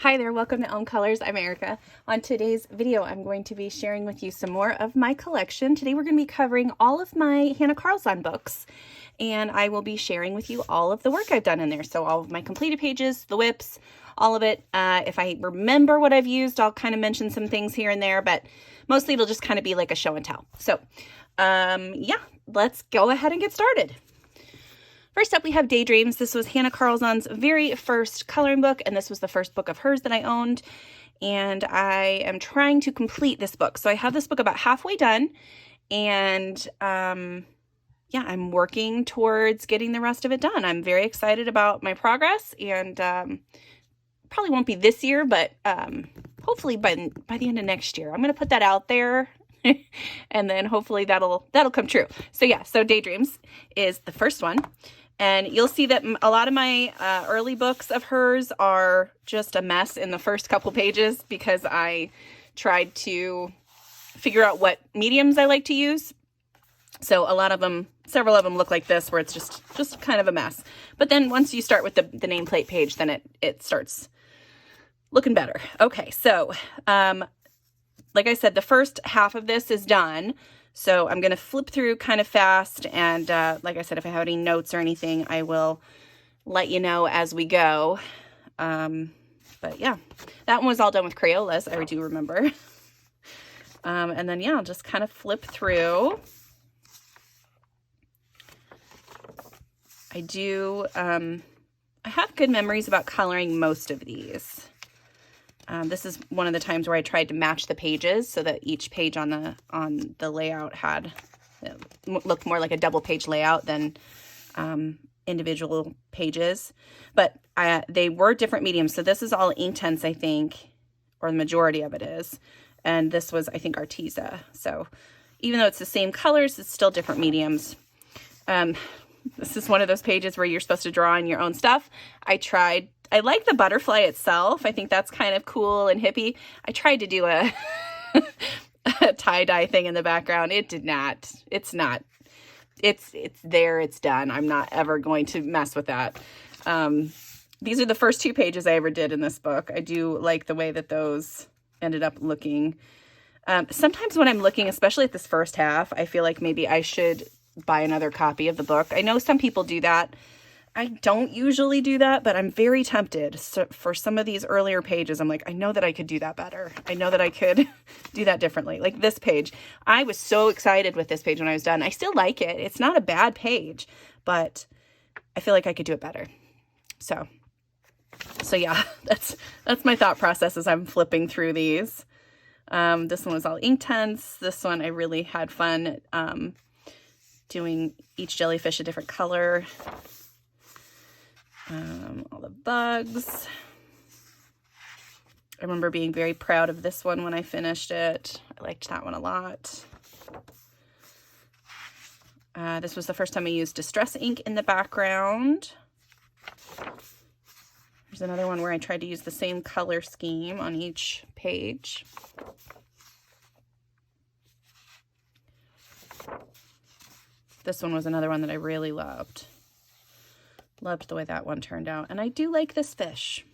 Hi there, welcome to Elm Colors. I'm Erica. On today's video, I'm going to be sharing with you some more of my collection. Today we're going to be covering all of my Hanna Karlzon books, and I will be sharing with you all of the work I've done in there. So all of my completed pages, the whips, all of it. If I remember what I've used, I'll kind of mention some things here and there, but mostly it'll just kind of be like a show and tell. So yeah, let's go ahead and get started. First up, we have Daydreams. This was Hanna Karlzon's very first coloring book, and this was the first book of hers that I owned, and I am trying to complete this book. So I have this book about halfway done, and yeah, I'm working towards getting the rest of it done. I'm very excited about my progress, and probably won't be this year, but hopefully by the end of next year. I'm going to put that out there. And then hopefully that'll come true. So yeah, so Daydreams is the first one. And you'll see that a lot of my early books of hers are just a mess in the first couple pages because I tried to figure out what mediums I like to use. So a lot of them, several of them look like this, where it's just kind of a mess. But then once you start with the nameplate page, then it starts looking better. Okay, so like I said, the first half of this is done. So I'm going to flip through kind of fast. And like I said, if I have any notes or anything, I will let you know as we go. But yeah, that one was all done with Crayolas, I do remember. And then, yeah, I'll just kind of flip through. I have good memories about coloring most of these. This is one of the times where I tried to match the pages so that each page on the layout had looked more like a double page layout than individual pages. But they were different mediums. So this is all Inktense, I think, or the majority of it is. And this was, I think, Arteza. So even though it's the same colors, it's still different mediums. This is one of those pages where you're supposed to draw in your own stuff. I like the butterfly itself. I think that's kind of cool and hippie. I tried to do a tie-dye thing in the background. It did not. It's not. It's there. It's done. I'm not ever going to mess with that. These are the first two pages I ever did in this book. I do like the way that those ended up looking. Sometimes when I'm looking, especially at this first half, I feel like maybe I should buy another copy of the book. I know some people do that. I don't usually do that, but I'm very tempted. So for some of these earlier pages, I'm like, I know that I could do that better. I know that I could do that differently. Like this page, I was so excited with this page when I was done. I still like it. It's not a bad page, but I feel like I could do it better. So yeah, that's my thought process as I'm flipping through these. This one was all Inktense. This one I really had fun doing each jellyfish a different color. All the bugs. I remember being very proud of this one when I finished it. I liked that one a lot. This was the first time I used Distress ink in the background. There's another one where I tried to use the same color scheme on each page. This one was another one that I really loved. Loved the way that one turned out. And I do like this fish.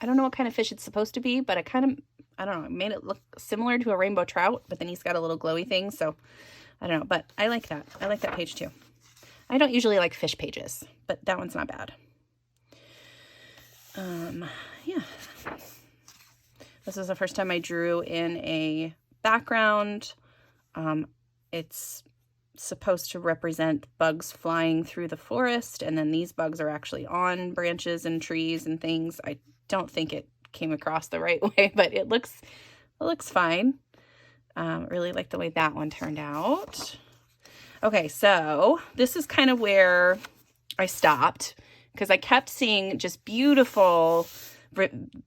I don't know what kind of fish it's supposed to be, but I don't know, it made it look similar to a rainbow trout, but then he's got a little glowy thing, so I don't know, but I like that. I like that page too. I don't usually like fish pages, but that one's not bad. Yeah. This is the first time I drew in a background. It's supposed to represent bugs flying through the forest, and then these bugs are actually on branches and trees and things. I don't think it came across the right way, but it looks fine. Really like the way that one turned out. Okay, so this is kind of where I stopped because I kept seeing just beautiful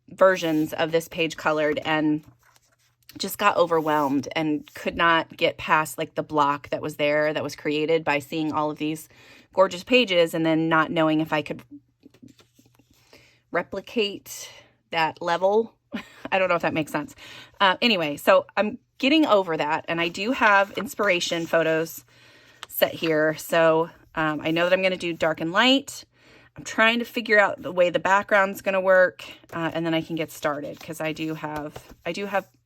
versions of this page colored and just got overwhelmed and could not get past like the block that was there, that was created by seeing all of these gorgeous pages and then not knowing if I could replicate that level. I don't know if that makes sense. Anyway, so I'm getting over that, and I do have inspiration photos set here. So I know that I'm going to do dark and light. I'm trying to figure out the way the background's going to work, and then I can get started, because I do have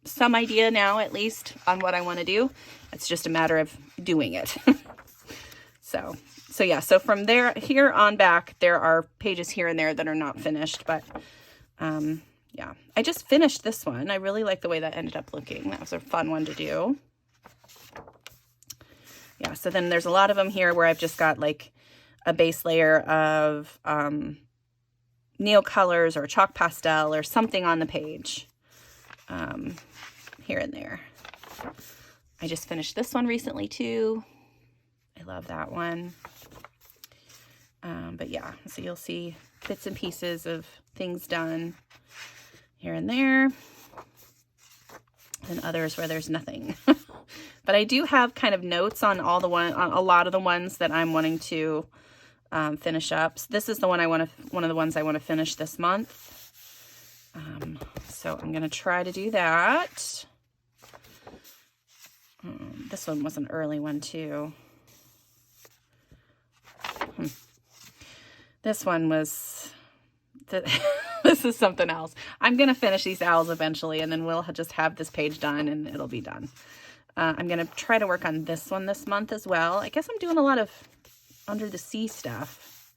some idea now, at least, on what I want to do. It's just a matter of doing it. So yeah, so from here on back, there are pages here and there that are not finished, but yeah, I just finished this one. I really like the way that ended up looking. That was a fun one to do. Yeah, so then there's a lot of them here where I've just got like a base layer of Neil colors or chalk pastel or something on the page here and there. I just finished this one recently too. I love that one. But yeah, so you'll see bits and pieces of things done here and there, and others where there's nothing. But I do have kind of notes on on a lot of the ones that I'm wanting to finish up. So this is the one one of the ones I want to finish this month. So I'm going to try to do that. This one was an early one too. This one was, this is something else. I'm going to finish these owls eventually, and then we'll just have this page done and it'll be done. I'm going to try to work on this one this month as well. I guess I'm doing a lot of under the sea stuff,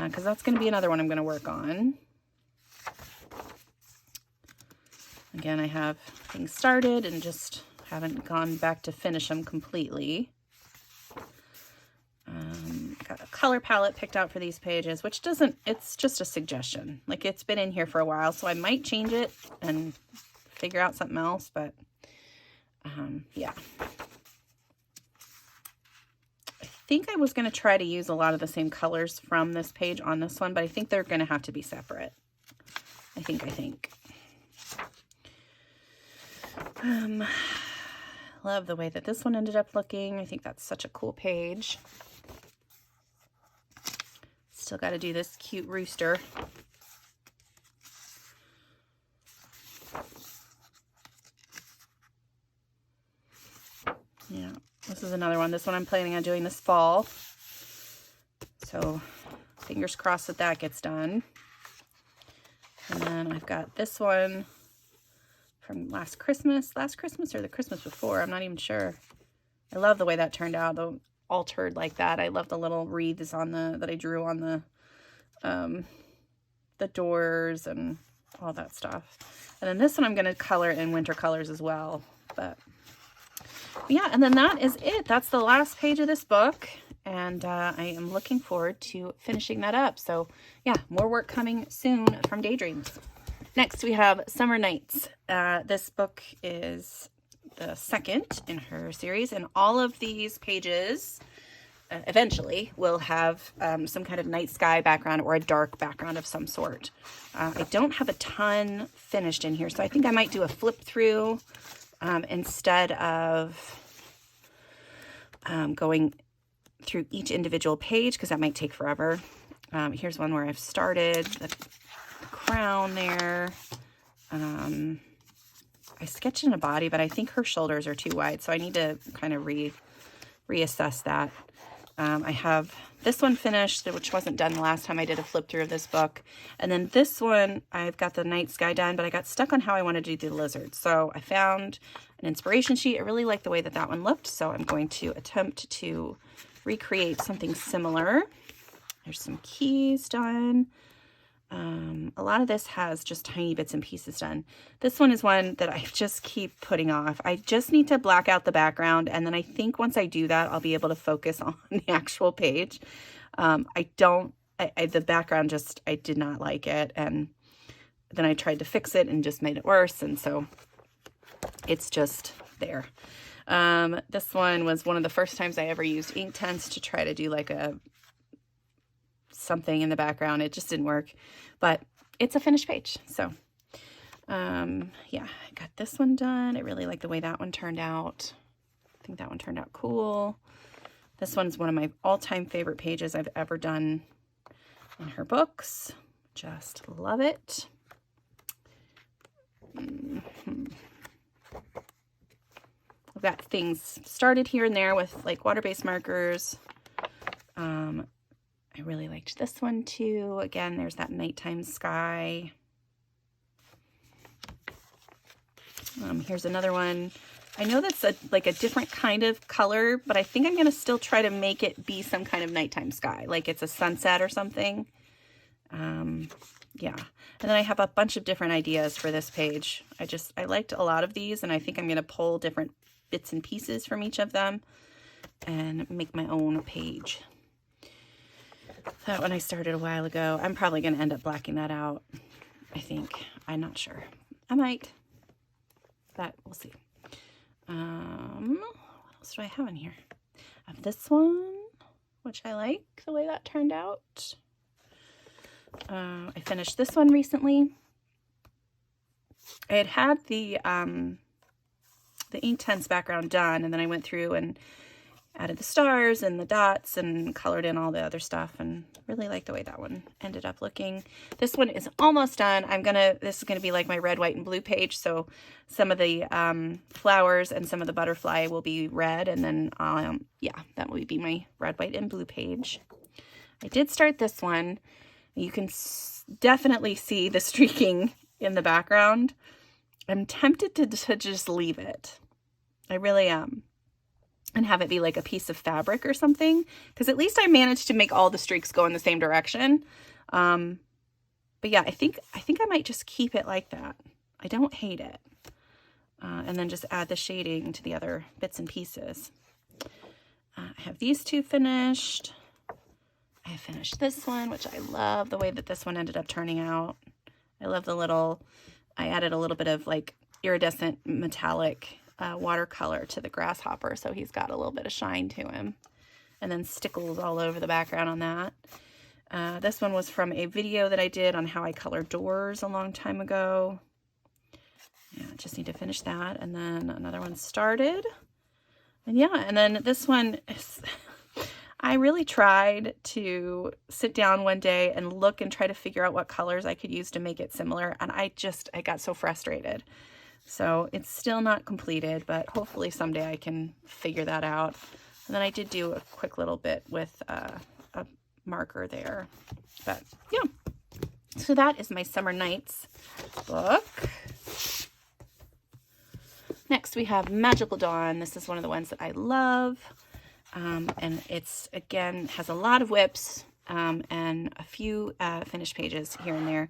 because that's going to be another one I'm going to work on. Again, I have things started and just haven't gone back to finish them completely. Got a color palette picked out for these pages, which it's just a suggestion. Like, it's been in here for a while, so I might change it and figure out something else, but yeah. I think I was going to try to use a lot of the same colors from this page on this one, but I think they're going to have to be separate. I think. Love the way that this one ended up looking. I think that's such a cool page. Still got to do this cute rooster. Yeah, this is another one. This one I'm planning on doing this fall. So fingers crossed that that gets done. And then I've got this one from last Christmas or the Christmas before. I'm not even sure. I love the way that turned out, though, altered like that. I love the little wreaths that I drew on the doors and all that stuff. And then this one I'm going to color in winter colors as well. But yeah, and then that is it. That's the last page of this book, and I am looking forward to finishing that up. So yeah, more work coming soon from Daydreams. Next, we have Summer Nights. This book is the second in her series, and all of these pages eventually will have some kind of night sky background or a dark background of some sort. I don't have a ton finished in here, so I think I might do a flip through instead of going through each individual page, because that might take forever. Here's one where I've started the crown there. I sketched in a body, but I think her shoulders are too wide, so I need to kind of reassess that. I have this one finished, which wasn't done the last time I did a flip through of this book. And then this one, I've got the night sky done, but I got stuck on how I wanted to do the lizard. So I found an inspiration sheet. I really like the way that that one looked, so I'm going to attempt to recreate something similar. There's some keys done. A lot of this has just tiny bits and pieces done. This one is one that I just keep putting off. I just need to black out the background, and then I think once I do that, I'll be able to focus on the actual page. The background just, I did not like it, and then I tried to fix it and just made it worse, and so it's just there. This one was one of the first times I ever used Inktense to try to do like something in the background. It just didn't work, but it's a finished page. So yeah, I got this one done. I really like the way that one turned out. I think that one turned out cool. This one's one of my all-time favorite pages I've ever done in her books. Just love it. I've got things started here and there with like water-based markers. I really liked this one too. Again, there's that nighttime sky. Here's another one. I know that's like a different kind of color, but I think I'm going to still try to make it be some kind of nighttime sky, like it's a sunset or something. Yeah. And then I have a bunch of different ideas for this page. I liked a lot of these, and I think I'm going to pull different bits and pieces from each of them and make my own page. That one I started a while ago. I'm probably going to end up blacking that out, I think. I'm not sure. I might. But we'll see. What else do I have in here? I have this one, which I like the way that turned out. I finished this one recently. I had the Inktense background done, and then I went through and added the stars and the dots and colored in all the other stuff, and really like the way that one ended up looking. This one is almost done. This is gonna be like my red, white, and blue page. So some of the flowers and some of the butterfly will be red, and then yeah, that will be my red, white, and blue page. I did start this one. You can definitely see the streaking in the background. I'm tempted to just leave it. I really am. And have it be like a piece of fabric or something, because at least I managed to make all the streaks go in the same direction. But yeah, I think I might just keep it like that. I don't hate it. And then just add the shading to the other bits and pieces. I have these two finished. I finished this one, which I love the way that this one ended up turning out. I love I added a little bit of like iridescent metallic watercolor to the grasshopper, so he's got a little bit of shine to him, and then stickles all over the background on that. This one was from a video that I did on how I color doors a long time ago. Yeah, I just need to finish that, and then another one started, and yeah, and then this one is I really tried to sit down one day and look and try to figure out what colors I could use to make it similar, and I got so frustrated. So it's still not completed, but hopefully someday I can figure that out. And then I did do a quick little bit with a marker there. But yeah, so that is my Summer Nights book. Next we have Magical Dawn. This is one of the ones that I love. And it's, again, has a lot of whips and a few finished pages here and there.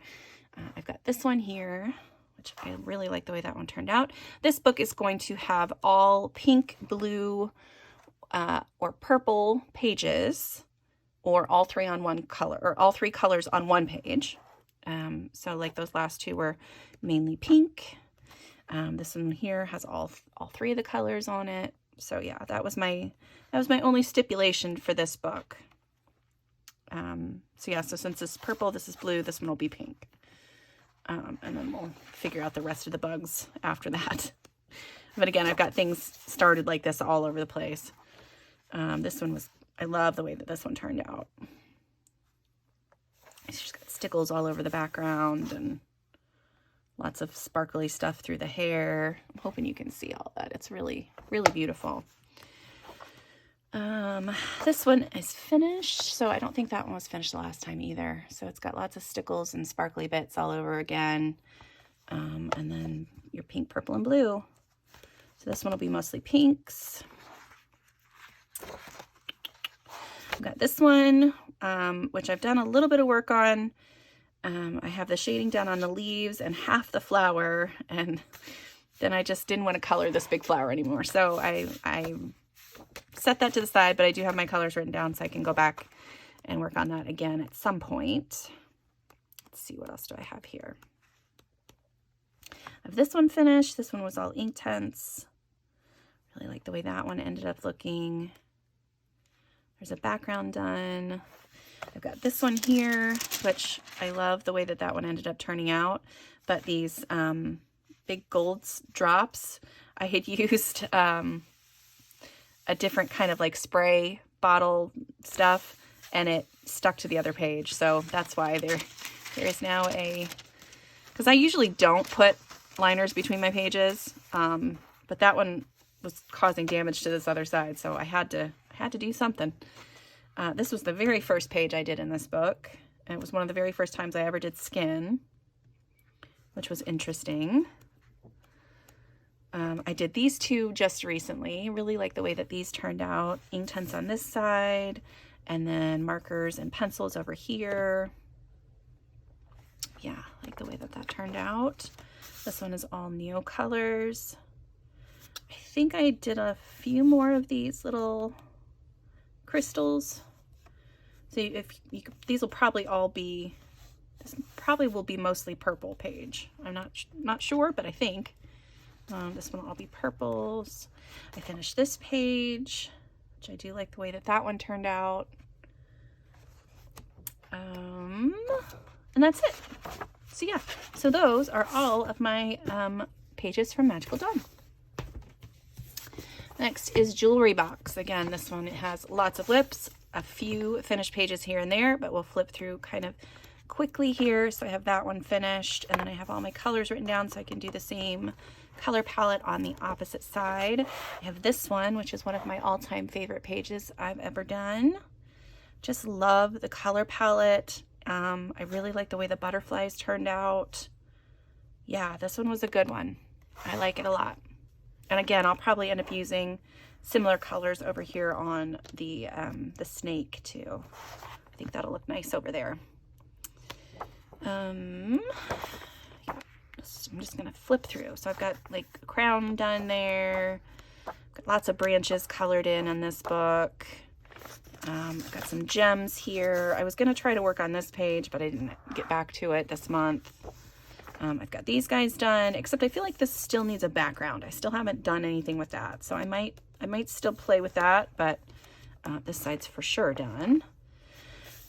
I've got this one here, which I really like the way that one turned out. This book is going to have all pink, blue, or purple pages, or all three on one color, or all three colors on one page. So like those last two were mainly pink. This one here has all three of the colors on it. So yeah, that was my only stipulation for this book. So yeah, so since this is purple, this is blue, this one will be pink. And then we'll figure out the rest of the bugs after that. But again, I've got things started like this all over the place. This one I love the way that this one turned out. It's just got stickles all over the background and lots of sparkly stuff through the hair. I'm hoping you can see all that. It's really, really beautiful. This one is finished, so I don't think that one was finished the last time either. So it's got lots of stickles and sparkly bits all over again. And then your pink, purple, and blue. So this one will be mostly pinks. I've got this one, which I've done a little bit of work on. I have the shading done on the leaves and half the flower, and then I just didn't want to color this big flower anymore. So I set that to the side, but I do have my colors written down so I can go back and work on that again at some point. Let's see, what else do I have here? I have this one finished. This one was all Inktense. Really like the way that one ended up looking. There's a background done. I've got this one here, which I love the way that that one ended up turning out. But these big gold drops, I had used a different kind of like spray bottle stuff, and it stuck to the other page. So that's why there is now because I usually don't put liners between my pages, but that one was causing damage to this other side, so I had to do something. This was the very first page I did in this book. And it was one of the very first times I ever did skin, which was interesting. I did these two just recently. Really like the way that these turned out. Inktense on this side, and then markers and pencils over here. Yeah, I like the way that that turned out. This one is all Neo colors. I think I did a few more of these little crystals. So these will probably all be, this probably will be mostly purple page. I'm not sure, but I think. This one will all be purples. I finished this page, which I do like the way that that one turned out. And that's it. So yeah, so those are all of my pages from Magical Dawn. Next is Jewelry Box. Again, this one, it has lots of flips, a few finished pages here and there, but we'll flip through kind of quickly here. So I have that one finished, and then I have all my colors written down so I can do the same color palette on the opposite side. I have this one, which is one of my all-time favorite pages I've ever done. Just love the color palette. I really like the way the butterflies turned out. Yeah, this one was a good one. I like it a lot. And again, I'll probably end up using similar colors over here on the snake too. I think that'll look nice over there. I'm just gonna flip through. So I've got like a crown done there. Got lots of branches colored in this book. I've got some gems here. I was gonna try to work on this page, but I didn't get back to it this month. I've got these guys done, except I feel like this still needs a background. I still haven't done anything with that. So I might still play with that, but this side's for sure done.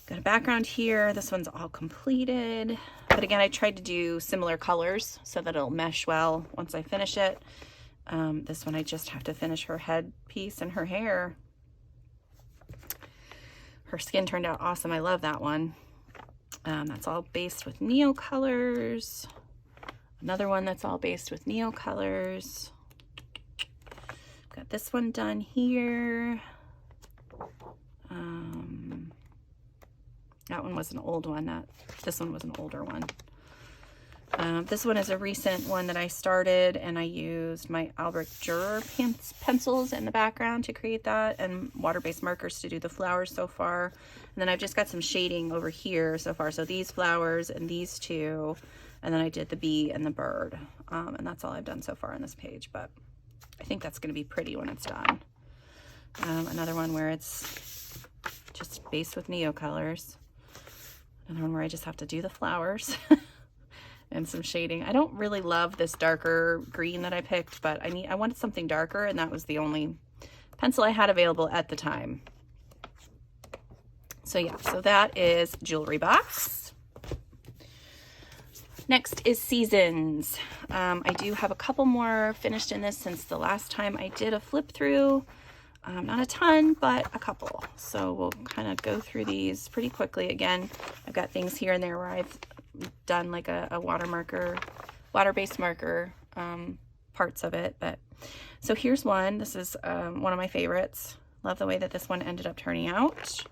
Got a background here. This one's all completed. But again, I tried to do similar colors so that it'll mesh well once I finish it. This one, I just have to finish her head piece and her hair. Her skin turned out awesome. I love that one. That's all based with Neo colors. Another one that's all based with Neo colors. Got this one done here. That one was an old one. This one was an older one. This one is a recent one that I started, and I used my Albrecht Dürer pencils in the background to create that, and water-based markers to do the flowers so far. And then I've just got some shading over here so far. So these flowers and these two, and then I did the bee and the bird. And that's all I've done so far on this page, but I think that's going to be pretty when it's done. Another one where it's just based with Neo colors. Another one where I just have to do the flowers and some shading. I don't really love this darker green that I picked, but I wanted something darker, and that was the only pencil I had available at the time. So yeah, so that is Jewelry Box. Next is Seasons. I do have a couple more finished in this since the last time I did a flip through. Not a ton, but a couple. So we'll kind of go through these pretty quickly. Again, I've got things here and there where I've done like a water-based marker parts of it. But so here's one. This is one of my favorites. Love the way that this one ended up turning out.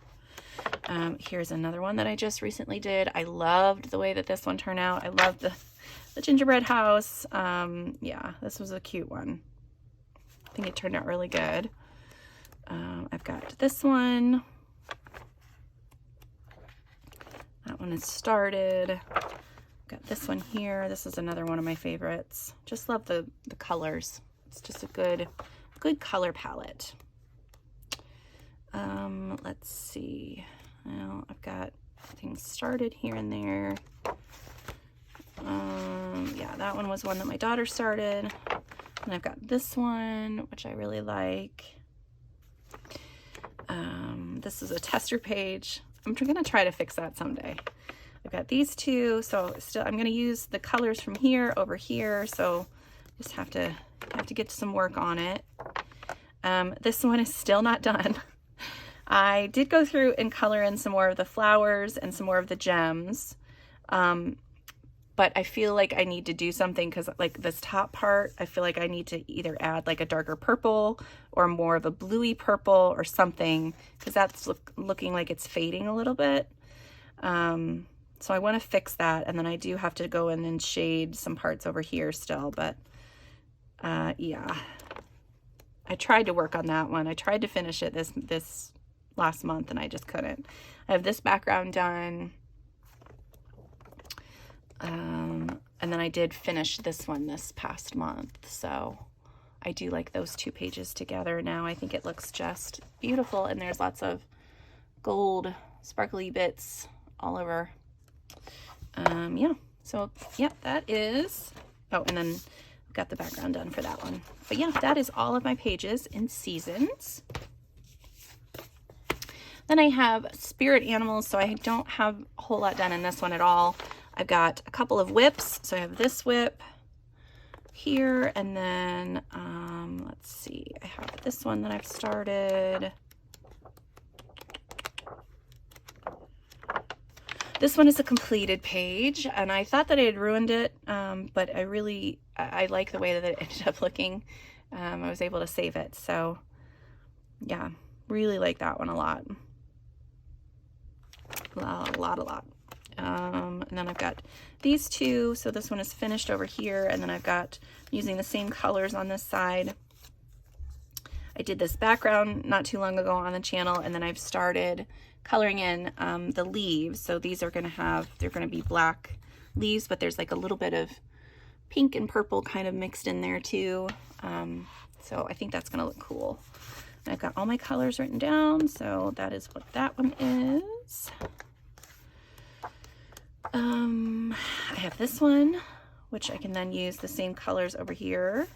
Here's another one that I just recently did. I loved the way that this one turned out. I loved the gingerbread house. Yeah, this was a cute one. I think it turned out really good. I've got this one. That one is started. Got this one here. This is another one of my favorites. Just love the colors. It's just a good color palette. Let's see. Well, I've got things started here and there. Yeah, that one was one that my daughter started. And I've got this one, which I really like. This is a tester page. I'm gonna try to fix that someday. I've got these two, so still I'm gonna use the colors from here over here, so just have to get some work on it. This one is still not done. I did go through and color in some more of the flowers and some more of the gems. but I feel like I need to do something because like this top part, I feel like I need to either add like a darker purple or more of a bluey purple or something, because that's looking like it's fading a little bit. So I want to fix that, and then I do have to go in and shade some parts over here still, but yeah, I tried to work on that one. I tried to finish it this last month and I just couldn't. I have this background done. And then I did finish this one this past month. So I do like those two pages together now. I think it looks just beautiful, and there's lots of gold sparkly bits all over. Yeah, so yeah, that is, oh, and then I've got the background done for that one. But yeah, that is all of my pages in Seasons. Then I have Spirit Animals, so I don't have a whole lot done in this one at all. I've got a couple of whips, so I have this whip here, and then let's see, I have this one that I've started. This one is a completed page, and I thought that I had ruined it, but I like the way that it ended up looking. I was able to save it, so yeah, really like that one a lot. A lot. And then I've got these two, so this one is finished over here, and then I've got using the same colors on this side. I did this background not too long ago on the channel, and then I've started coloring in the leaves. So these are going to have, they're going to be black leaves, but there's like a little bit of pink and purple kind of mixed in there too. So I think that's going to look cool. And I've got all my colors written down, so that is what that one is. I have this one, which I can then use the same colors over here.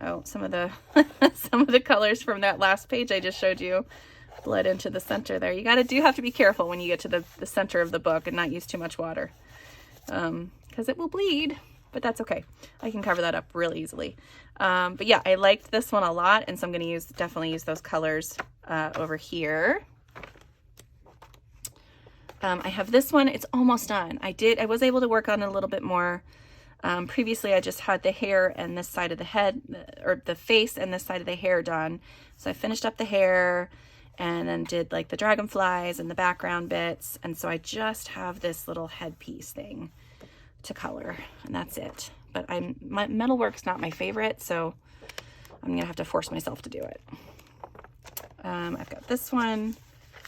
Oh, some of the some of the colors from that last page I just showed you bled into the center there. You do have to be careful when you get to the center of the book and not use too much water, because it will bleed, but that's okay. I can cover that up real easily. But yeah, I liked this one a lot, and so I'm going to definitely use those colors over here. I have this one. It's almost done. I was able to work on it a little bit more. Previously, I just had the hair and this side of the head, or the face and this side of the hair done. So I finished up the hair and then did like the dragonflies and the background bits. And so I just have this little headpiece thing to color, and that's it. But my metalwork's not my favorite, so I'm going to have to force myself to do it. I've got this one,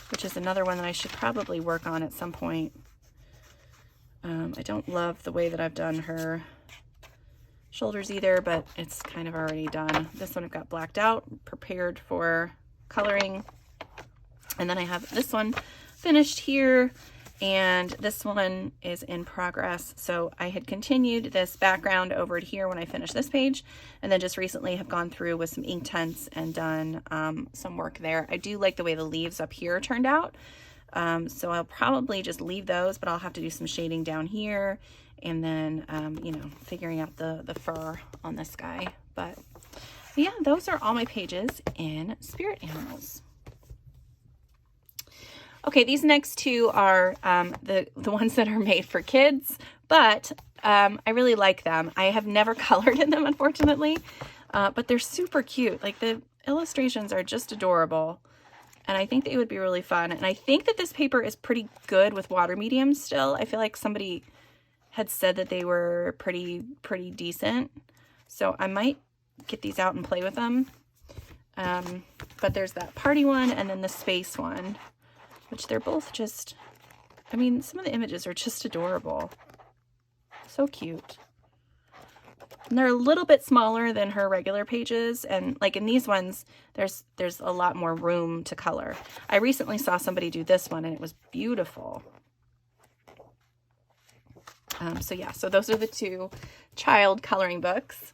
which is another one that I should probably work on at some point. I don't love the way that I've done her shoulders either, but it's kind of already done. This one I've got blacked out, prepared for coloring. And then I have this one finished here, and this one is in progress. So I had continued this background over here when I finished this page, and then just recently have gone through with some Inktense and done some work there. I do like the way the leaves up here turned out. So I'll probably just leave those, but I'll have to do some shading down here, and then, you know, figuring out the fur on this guy. But yeah, those are all my pages in Spirit Animals. Okay, these next two are the ones that are made for kids, but I really like them. I have never colored in them, unfortunately, but they're super cute. Like, the illustrations are just adorable, and I think they would be really fun. And I think that this paper is pretty good with water mediums still. I feel like somebody had said that they were pretty decent, so I might get these out and play with them. But there's that party one and then the space one, which they're both just, I mean, some of the images are just adorable. So cute. And they're a little bit smaller than her regular pages, and like in these ones, there's a lot more room to color. I recently saw somebody do this one, and it was beautiful. So yeah, so those are the two child coloring books.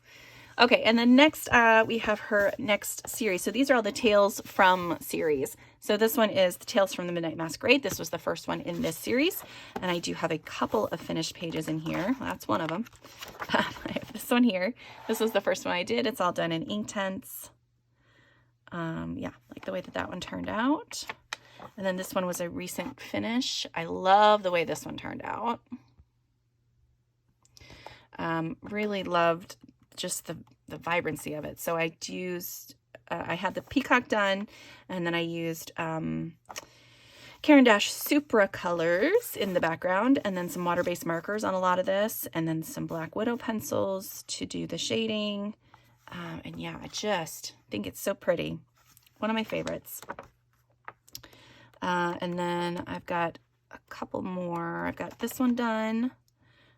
Okay, and then next we have her next series. So these are all the Tales from series. So this one is the Tales from the Midnight Masquerade. This was the first one in this series, and I do have a couple of finished pages in here. That's one of them. I have this one here. This was the first one I did. It's all done in Inktense. Yeah, like the way that one turned out. And then this one was a recent finish. I love the way this one turned out. Really loved just the vibrancy of it. So I used, I had the peacock done, and then I used Caran d'Ache Supra colors in the background, and then some water-based markers on a lot of this, and then some Black Widow pencils to do the shading. And yeah, I just think it's so pretty. One of my favorites. And then I've got a couple more. I've got this one done,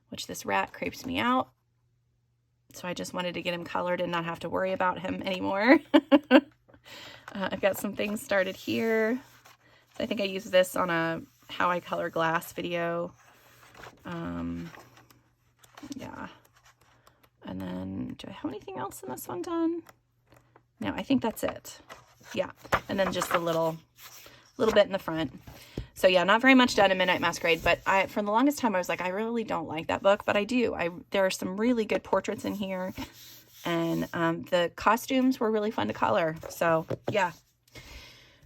which this rat creeps me out. So I just wanted to get him colored and not have to worry about him anymore. I've got some things started here. So I think I used this on a how I color glass video. Yeah. And then do I have anything else in this one done? No, I think that's it. Yeah. And then just a little bit in the front. So yeah, not very much done in Midnight Masquerade, but for the longest time I was like, I really don't like that book, but I do. There are some really good portraits in here, and the costumes were really fun to color. So yeah.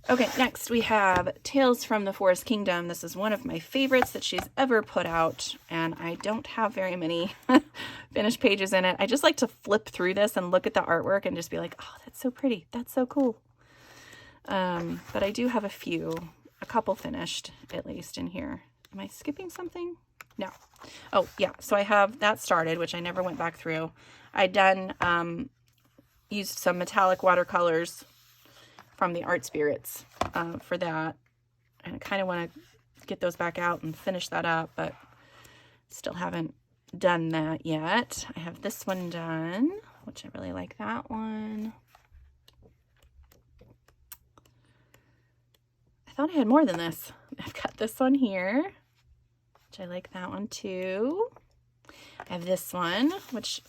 Okay, next we have Tales from the Forest Kingdom. This is one of my favorites that she's ever put out, and I don't have very many finished pages in it. I just like to flip through this and look at the artwork and just be like, oh, that's so pretty. That's so cool. But I do have a couple finished, at least, in here. Am I skipping something? No. Oh, yeah. So I have that started, which I never went back through. I done, used some metallic watercolors from the Art Spirits for that. And I kind of want to get those back out and finish that up, but still haven't done that yet. I have this one done, which I really like that one. I thought I had more than this. I've got this one here, which I like that one too. I have this one, which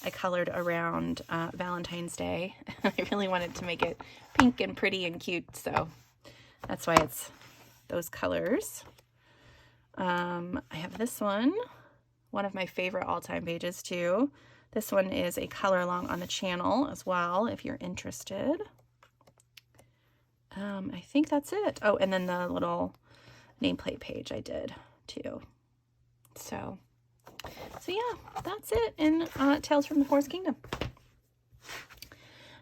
I colored around Valentine's Day. I really wanted to make it pink and pretty and cute, so that's why it's those colors. I have this one of my favorite all-time pages too. This one is a color along on the channel as well, if you're interested. I think that's it. Oh, and then the little nameplate page I did too. So yeah, that's it in Tales from the Forest Kingdom.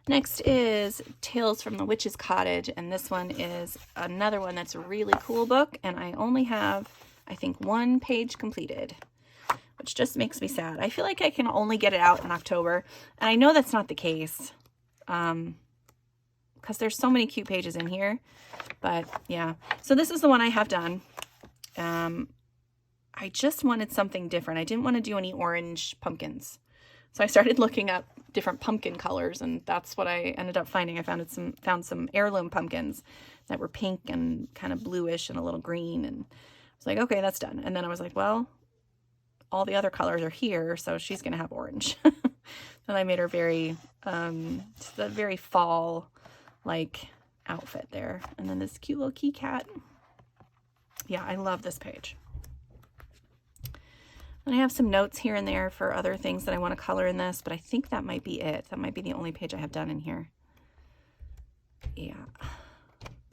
Next is Tales from the Witch's Cottage, and this one is another one that's a really cool book, and I only have, I think, one page completed, which just makes me sad. I feel like I can only get it out in October, and I know that's not the case, because there's so many cute pages in here. But yeah, so this is the one I have done. I just wanted something different. I didn't want to do any orange pumpkins. So I started looking up different pumpkin colors, and that's what I ended up finding. I found some heirloom pumpkins that were pink and kind of bluish and a little green, and I was like, okay, that's done. And then I was like, well, all the other colors are here, so she's gonna have orange. And I made her very just a very fall like outfit there. And then this cute little key cat. Yeah, I love this page. And I have some notes here and there for other things that I want to color in this, but I think that might be it. That might be the only page I have done in here. Yeah.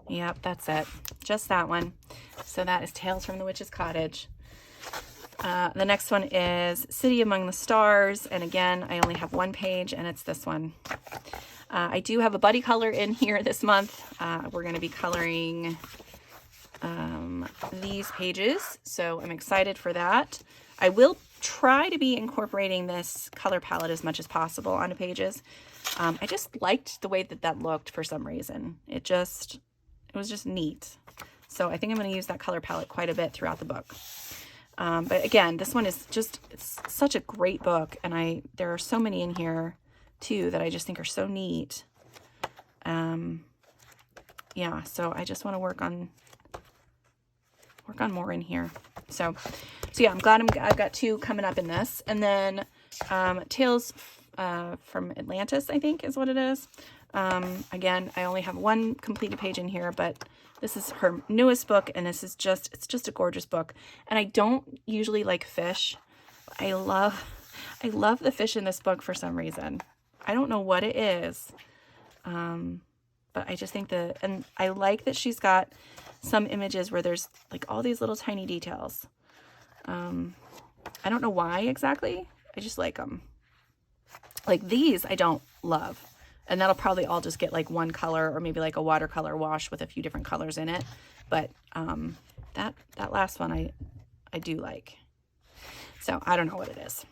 Yep, that's it. Just that one. So that is Tales from the Witch's Cottage. The next one is City Among the Stars. And again, I only have one page, and it's this one. I do have a buddy color in here this month. We're going to be coloring these pages, so I'm excited for that. I will try to be incorporating this color palette as much as possible onto pages. I just liked the way that looked for some reason. It was just neat. So I think I'm going to use that color palette quite a bit throughout the book. But again, this one is it's such a great book, and there are so many in here too that I just think are so neat. Yeah, so I just want to work on more in here. So yeah, I'm glad I've got two coming up in this. And then Tales from Atlantis, I think is what it is. Again, I only have one completed page in here, but this is her newest book, and it's just a gorgeous book. And I don't usually like fish. I love the fish in this book for some reason. I don't know what it is. But I just think and I like that she's got some images where there's like all these little tiny details. I don't know why exactly. just like them. Like these I don't love. And that'll probably all just get like one color or maybe like a watercolor wash with a few different colors in it. But that last one I do like. So I don't know what it is.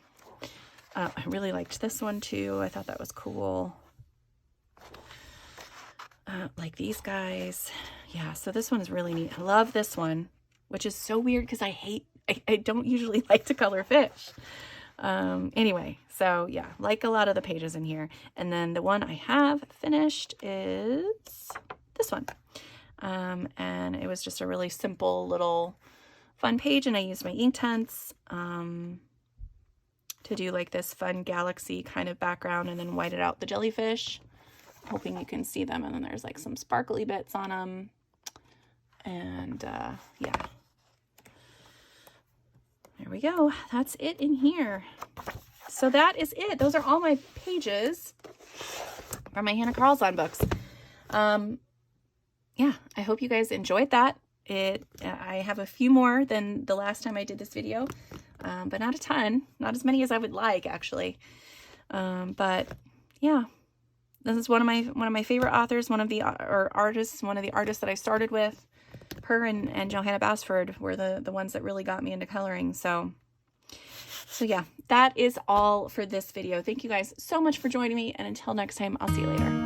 I really liked this one too. I thought that was cool. Like these guys. Yeah, so this one is really neat. I love this one, which is so weird because I don't usually like to color fish. Anyway, so yeah, like a lot of the pages in here. And then the one I have finished is this one. And it was just a really simple little fun page, and I used my Inktense to do like this fun galaxy kind of background and then whited out the jellyfish. Hoping you can see them. And then there's like some sparkly bits on them. And yeah. There we go. That's it in here. So that is it. Those are all my pages from my Hanna Karlzon books. Yeah, I hope you guys enjoyed that. I have a few more than the last time I did this video, but not a ton. Not as many as I would like, actually. But yeah, this is one of my favorite authors. One of the artists that I started with. Her and Johanna Basford were the ones that really got me into coloring. So yeah, that is all for this video. Thank you guys so much for joining me, and until next time, I'll see you later.